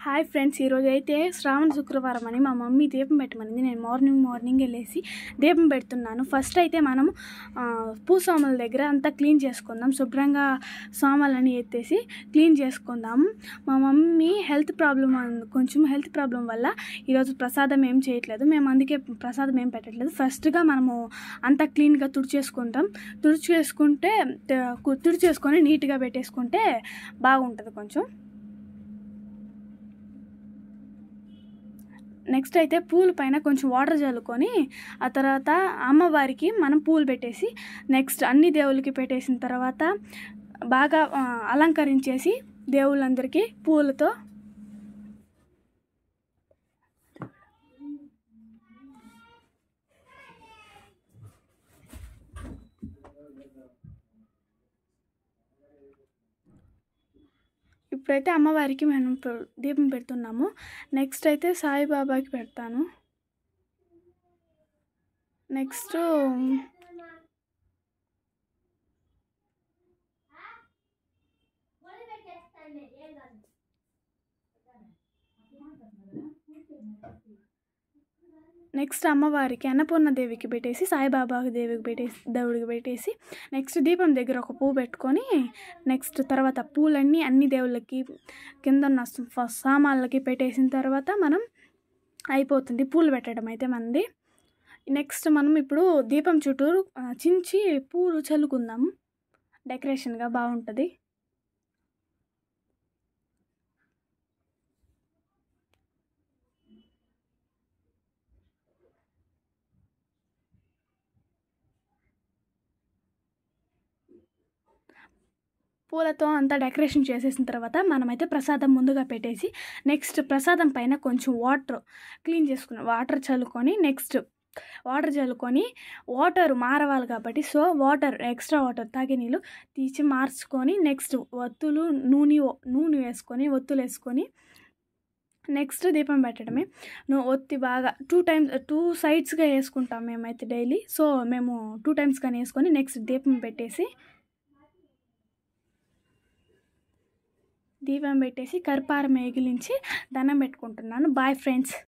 Hi friends, ఈరోజు అయితే శ్రావణ శుక్రవారం అని మా మమ్మీ దీపం పెట్టమనింది. నేను మార్నింగ్ వెళ్ళేసి దీపం పెడుతున్నాను. ఫస్ట్ అయితే మనం పూసాముల దగ్గర అంతా క్లీన్ చేసుకుందాం. శుభ్రంగా సామాన్లని ఎత్తేసి క్లీన్ చేసుకుందాం. మా మమ్మీ హెల్త్ ప్రాబ్లం వల్ల ఈరోజు ప్రసాదం ఏం చేయట్లేదు. మేము అందుకే ప్రసాదం ఏం పెట్టట్లేదు. ఫస్ట్గా మనము అంతా క్లీన్గా తుడిచేసుకొని నీట్గా పెట్టేసుకుంటే బాగుంటుంది కొంచెం. నెక్స్ట్ అయితే పూల పైన కొంచెం వాటర్ చల్లుకొని ఆ తర్వాత అమ్మవారికి మనం పూలు పెట్టేసి నెక్స్ట్ అన్ని దేవుళ్ళకి పెట్టేసిన తర్వాత బాగా అలంకరించేసి దేవుళ్ళందరికీ పూలతో ఇప్పుడైతే అమ్మవారికి మనం దీపం పెడుతున్నాము. నెక్స్ట్ అయితే సాయిబాబాకి పెడతాను. నెక్స్ట్ అమ్మవారికి అన్నపూర్ణ దేవికి పెట్టేసి సాయిబాబాకి దేవుడికి పెట్టేసి నెక్స్ట్ దీపం దగ్గర ఒక పువ్వు పెట్టుకొని నెక్స్ట్ తర్వాత పూలన్నీ అన్ని దేవుళ్ళకి కింద ఉన్న సామాన్లకి పెట్టేసిన తర్వాత మనం అయిపోతుంది పూలు పెట్టడం అయితే మనది. నెక్స్ట్ మనం ఇప్పుడు దీపం చుట్టూరు చించి పూలు చల్లుకుందాం. డెకరేషన్గా బాగుంటుంది. పూలతో అంతా డెకరేషన్ చేసేసిన తర్వాత మనమైతే ప్రసాదం ముందుగా పెట్టేసి నెక్స్ట్ ప్రసాదం పైన కొంచెం వాటర్ చల్లుకొని వాటర్ మారవాలి కాబట్టి ఎక్స్ట్రా వాటర్ తాగే నీళ్ళు తీసి మార్చుకొని నెక్స్ట్ నూనె వేసుకొని నెక్స్ట్ దీపం పెట్టడమే. ఒత్తి బాగా 2 సైడ్స్గా వేసుకుంటాం మేమైతే డైలీ. సో మేము 2 times కానీ వేసుకొని నెక్స్ట్ దీపం పెట్టేసి కర్పారం ఎగిలించి దండం పెట్టుకుంటున్నాను. Bye friends.